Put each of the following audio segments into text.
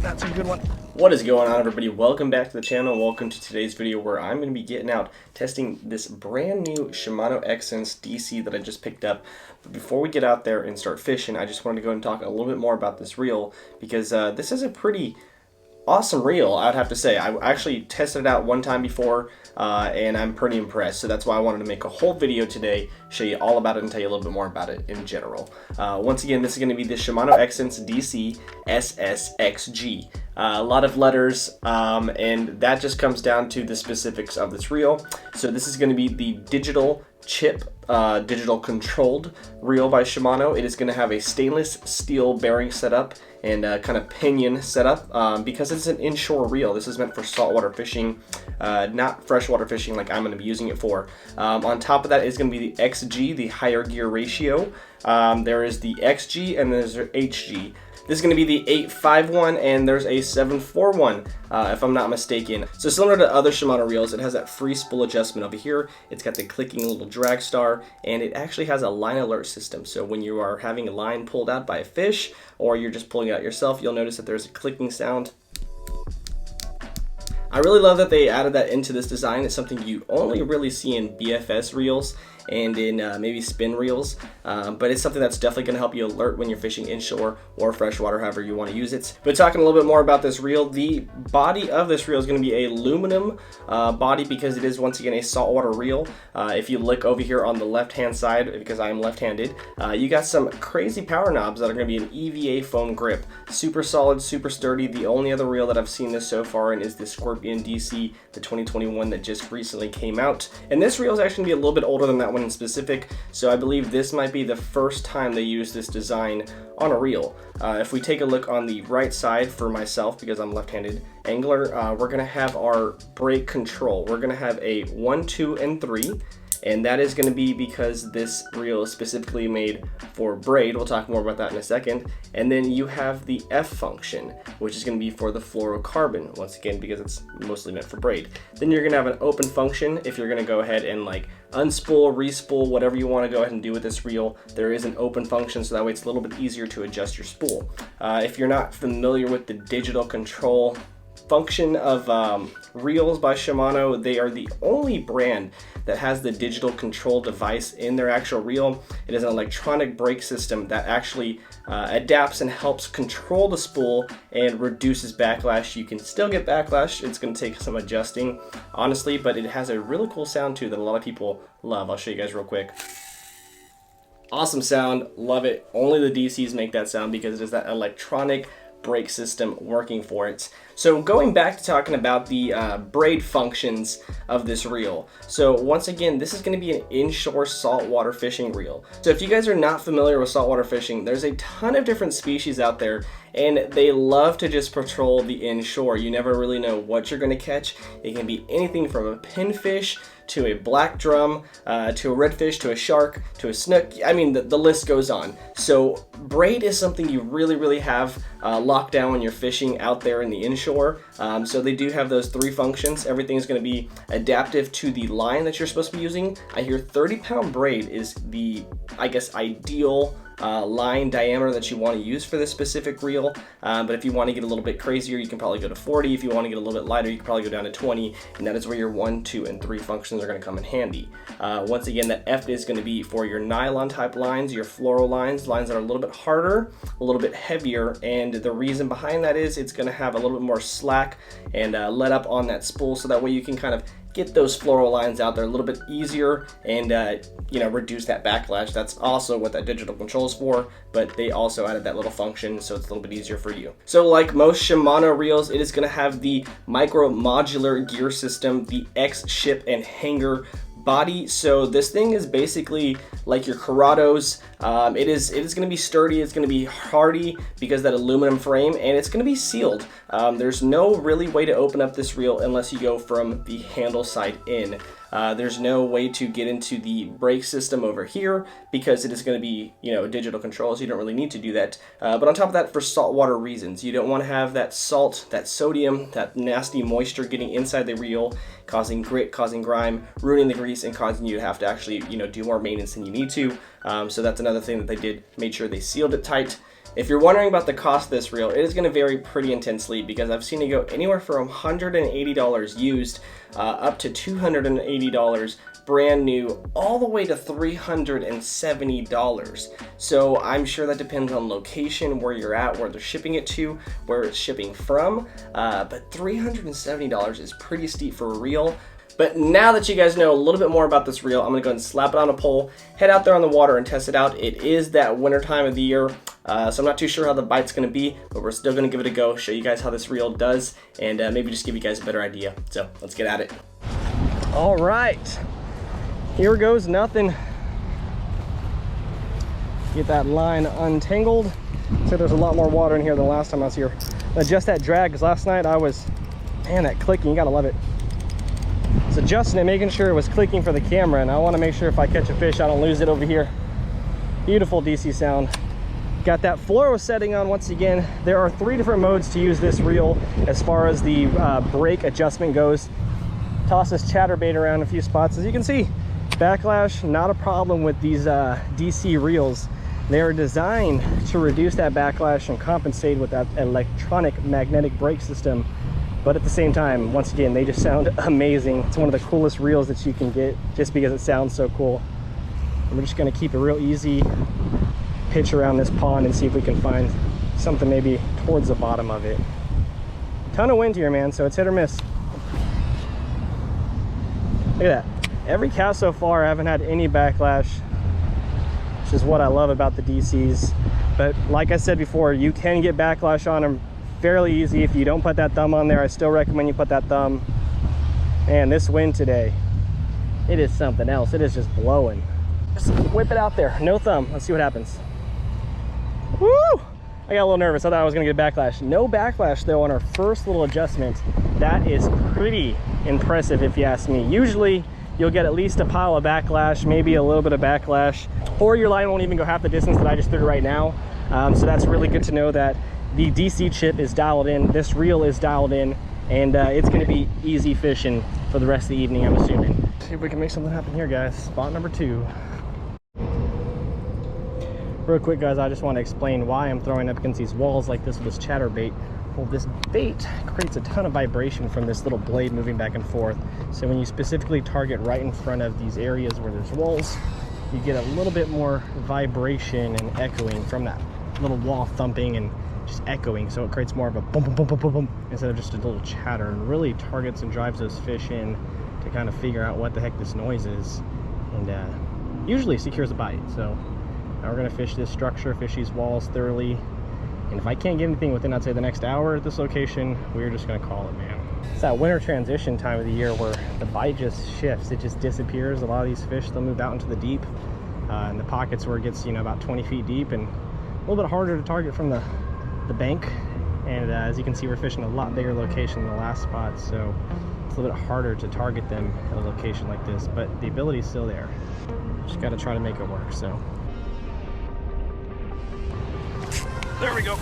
That's a good one. What is going on, everybody? Welcome back to the channel. Welcome to today's video where I'm going to be getting out testing this brand new Shimano Exsence DC that I just picked up. But before we get out there and start fishing, I just wanted to go and talk a little bit more about this reel because this is a pretty awesome reel, I would have to say. I actually tested it out one time before and I'm pretty impressed, so that's why I wanted to make a whole video today, show you all about it and tell you a little bit more about it in general. Once again, this is going to be the Shimano Exsence DC SSXG. A lot of letters, and that just comes down to the specifics of this reel. So this is going to be the digital chip, digital controlled reel by Shimano. It is going to have a stainless steel bearing setup and kind of pinion setup because it's an inshore reel. This is meant for saltwater fishing, not freshwater fishing like I'm going to be using it for. On top of that is going to be the XG, the higher gear ratio. There is the XG and there's HG. This is going to be the 851 and there's a 741 if I'm not mistaken. So similar to other Shimano reels, it has that free spool adjustment over here. It's got the clicking little drag star and it actually has a line alert system. So when you are having a line pulled out by a fish or you're just pulling it out yourself, you'll notice that there's a clicking sound. I really love that they added that into this design. It's something you only really see in BFS reels and in maybe spin reels, but it's something that's definitely going to help you alert when you're fishing inshore or freshwater, however you want to use it. But talking a little bit more about this reel, the body of this reel is going to be a aluminum body because it is once again a saltwater reel. If you look over here on the left hand side, because I am left-handed, you got some crazy power knobs that are going to be an EVA foam grip. Super solid, super sturdy. The only other reel that I've seen this so far in is the Scorpion DC, the 2021 that just recently came out. And this reel is actually going to be a little bit older than that one in specific, so I believe this might be the first time they use this design on a reel. If we take a look on the right side for myself, because I'm left-handed angler, we're going to have our brake control. We're going to have a 1, 2, and 3. And that is going to be because this reel is specifically made for braid. We'll talk more about that in a second. And then you have the F function, which is going to be for the fluorocarbon, once again, because it's mostly meant for braid. Then you're going to have an open function if you're going to go ahead and like unspool, respool, whatever you want to go ahead and do with this reel. There is an open function, so that way it's a little bit easier to adjust your spool. If you're not familiar with the digital control function of reels by Shimano, they are the only brand that has the digital control device in their actual reel. It is an electronic brake system that actually adapts and helps control the spool and reduces backlash. You can still get backlash. It's going to take some adjusting, honestly, but it has a really cool sound too that a lot of people love. I'll show you guys real quick. Awesome sound, love it. Only the DCs make that sound because it is that electronic brake system working for it. So going back to talking about the braid functions of this reel. So once again, this is going to be an inshore saltwater fishing reel. So if you guys are not familiar with saltwater fishing, there's a ton of different species out there and they love to just patrol the inshore. You never really know what you're going to catch. It can be anything from a pinfish to a black drum, to a redfish, to a shark, to a snook. I mean, the list goes on. So braid is something you really have locked down when you're fishing out there in the inshore. So they do have those 3 functions. Everything is going to be adaptive to the line that you're supposed to be using. I hear 30-pound braid is the, I guess, ideal line diameter that you want to use for this specific reel, but if you want to get a little bit crazier, you can probably go to 40. If you want to get a little bit lighter, you can probably go down to 20, and that is where your 1, 2, and 3 functions are going to come in handy. Once again, that F is going to be for your nylon type lines, your fluoro lines that are a little bit harder, a little bit heavier, and the reason behind that is it's going to have a little bit more slack and let up on that spool, so that way you can kind of get those fluoro lines out there a little bit easier and you know, reduce that backlash. That's also what that digital control is for, but they also added that little function so it's a little bit easier for you. So like most Shimano reels, it is going to have the micro modular gear system, the X ship and hanger body. So this thing is basically like your Corrados. It is going to be sturdy, it's going to be hardy because of that aluminum frame, and it's going to be sealed. There's no really way to open up this reel unless you go from the handle side in. There's no way to get into the brake system over here because it is going to be, you know, digital control, so you don't really need to do that. But on top of that, for saltwater reasons, you don't want to have that salt, that sodium, that nasty moisture getting inside the reel, causing grit, causing grime, ruining the grease, and causing you to have to actually, you know, do more maintenance than you need to. So that's another thing that they did, made sure they sealed it tight. If you're wondering about the cost of this reel, it is going to vary pretty intensely because I've seen it go anywhere from $180 used up to $280 brand new, all the way to $370. So I'm sure that depends on location, where you're at, where they're shipping it to, where it's shipping from, but $370 is pretty steep for a reel. But now that you guys know a little bit more about this reel, I'm gonna go ahead and slap it on a pole, head out there on the water and test it out. It is that winter time of the year, so I'm not too sure how the bite's gonna be, but we're still gonna give it a go, show you guys how this reel does, and maybe just give you guys a better idea. So let's get at it. All right, here goes nothing. Get that line untangled. So there's a lot more water in here than last time I was here. Adjust that drag, because last night I was, man, that clicking, you gotta love it. It's adjusting it, making sure it was clicking for the camera, and I want to make sure if I catch a fish I don't lose it over here. Beautiful DC sound. Got that Floro setting on once again. There are 3 different modes to use this reel as far as the brake adjustment goes. Toss this chatterbait around a few spots. As you can see, backlash, not a problem with these DC reels. They are designed to reduce that backlash and compensate with that electronic magnetic brake system. But at the same time, once again, they just sound amazing. It's one of the coolest reels that you can get just because it sounds so cool. And we're just gonna keep it real easy, pitch around this pond and see if we can find something maybe towards the bottom of it. Ton of wind here, man, so it's hit or miss. Look at that. Every cast so far, I haven't had any backlash, which is what I love about the DCs. But like I said before, you can get backlash on them fairly easy. If you don't put that thumb on there, I still recommend you put that thumb. And this wind today, it is something else. It is just blowing. Just whip it out there, no thumb. Let's see what happens. Woo! I got a little nervous. I thought I was gonna get backlash. No backlash though on our first little adjustment. That is pretty impressive if you ask me. Usually you'll get at least a pile of backlash, maybe a little bit of backlash, or your line won't even go half the distance that I just threw right now. So that's really good to know that the DC chip is dialed in, this reel is dialed in, and it's gonna be easy fishing for the rest of the evening, I'm assuming. See if we can make something happen here, guys. Spot number 2. Real quick, guys, I just want to explain why I'm throwing up against these walls like this with this chatterbait. Well, this bait creates a ton of vibration from this little blade moving back and forth. So when you specifically target right in front of these areas where there's walls, you get a little bit more vibration and echoing from that little wall thumping and just echoing, so it creates more of a boom, boom, boom, boom, boom, boom, instead of just a little chatter, and really targets and drives those fish in to kind of figure out what the heck this noise is, and usually secures a bite. So now we're going to fish this structure, fish these walls thoroughly, and if I can't get anything within, I'd say, the next hour at this location, we're just going to call it, man. It's that winter transition time of the year where the bite just shifts, it just disappears. A lot of these fish, they'll move out into the deep, in the pockets where it gets, you know, about 20 feet deep, and a little bit harder to target from the bank. And as you can see, we're fishing a lot bigger location than the last spot, so it's a little bit harder to target them at a location like this, but the ability is still there. Just got to try to make it work. So there we go.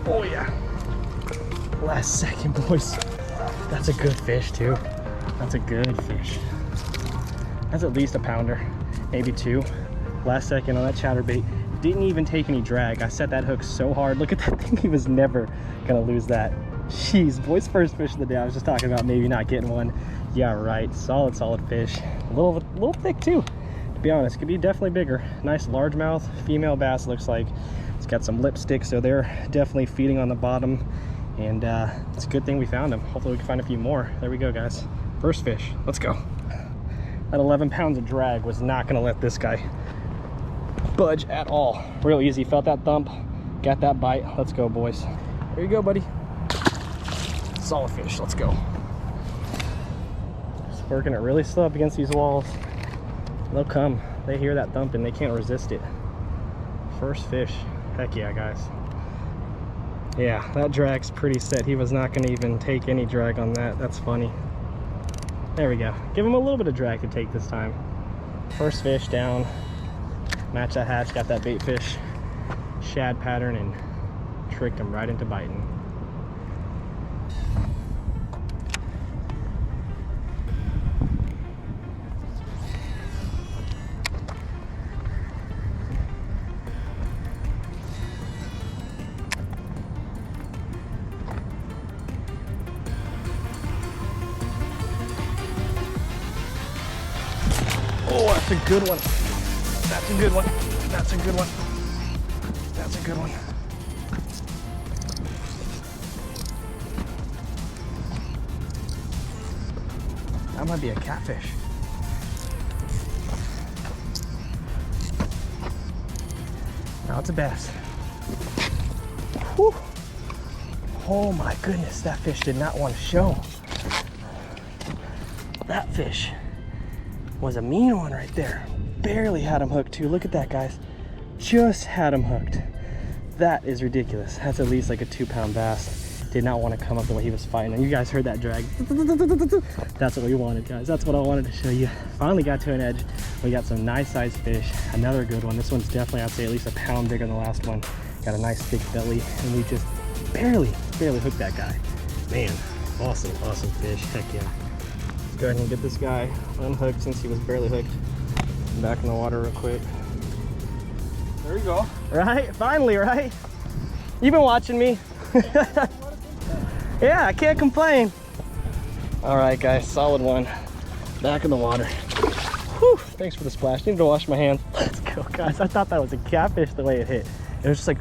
Oh yeah, last second, boys. That's a good fish too. That's a good fish. That's at least a pounder, maybe 2. Last second on that chatterbait. Didn't even take any drag. I set that hook so hard. Look at that thing. He was never gonna lose that. Jeez, boys, first fish of the day. I was just talking about maybe not getting one. Yeah, right. Solid fish. A little thick too, to be honest. Could be definitely bigger. Nice largemouth female bass, looks like. It's got some lipstick, so they're definitely feeding on the bottom. And it's a good thing we found them. Hopefully we can find a few more. There we go, guys. First fish. Let's go. That 11 pounds of drag was not gonna let this guy budge at all. Real easy. Felt that thump, got that bite. Let's go, boys. There you go, buddy. Solid fish. Let's go. Just working it really slow up against these walls. They'll come. They hear that thumping. They can't resist it. First fish. Heck yeah, guys. Yeah, that drag's pretty set. He was not going to even take any drag on that. That's funny. There we go. Give him a little bit of drag to take this time. First fish down. Match that hatch, got that bait fish shad pattern, and tricked him right into biting. That's a good one. That's a good one. That's a good one. That's a good one. That might be a catfish. No, it's a bass. Whew. Oh my goodness, that fish did not want to show. That fish was a mean one right there. Barely had him hooked too. Look at that, guys. Just had him hooked. That is ridiculous. That's at least like a 2-pound bass. Did not want to come up the way he was fighting. And you guys heard that drag. That's what we wanted, guys. That's what I wanted to show you. Finally got to an edge. We got some nice sized fish. Another good one. This one's definitely, I'd say, at least a pound bigger than the last one. Got a nice thick belly, and we just barely hooked that guy. Man, awesome fish. Heck yeah. Let's go ahead and get this guy unhooked since he was barely hooked. Back in the water real quick. There we go. Right? Finally, right? You've been watching me. Yeah, I can't complain. All right, guys, solid one. Back in the water. Whew, thanks for the splash. Need to wash my hands. Let's go, guys. I thought that was a catfish the way it hit. It was just like,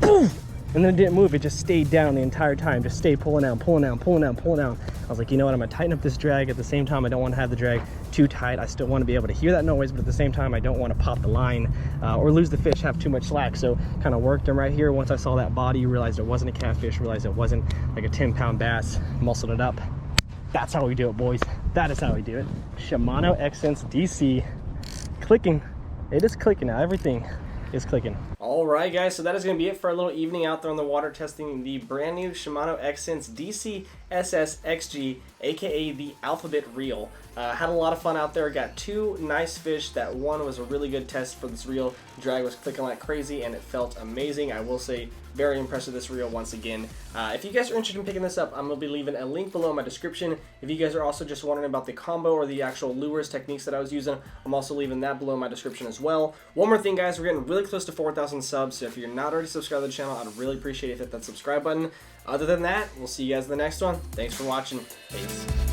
boom, and then it didn't move. It just stayed down the entire time. Just stayed pulling down, pulling down, pulling down, pulling down. I was like, you know what? I'm gonna tighten up this drag. At the same time, I don't want to have the drag too tight. I still want to be able to hear that noise, but at the same time, I don't want to pop the line or lose the fish, have too much slack. So kind of worked him right here. Once I saw that body, realized it wasn't a catfish, realized it wasn't like a 10-pound bass, muscled it up. That's how we do it, boys. That is how we do it. Shimano Exsence DC. Clicking. It is clicking now. Everything is clicking. All right, guys, so that is going to be it for our little evening out there on the water testing the brand new Shimano Exsence DC SS XG, aka the Alphabet Reel. Had a lot of fun out there. Got 2 nice fish. That one was a really good test for this reel. Drag was clicking like crazy and it felt amazing. I will say, very impressed with this reel once again. If you guys are interested in picking this up, I'm going to be leaving a link below in my description. If you guys are also just wondering about the combo or the actual lures techniques that I was using, I'm also leaving that below in my description as well. One more thing, guys, we're getting really close to 4,000 subs, so if you're not already subscribed to the channel, I'd really appreciate it if you hit that subscribe button. Other than that, we'll see you guys in the next one. Thanks for watching. Peace.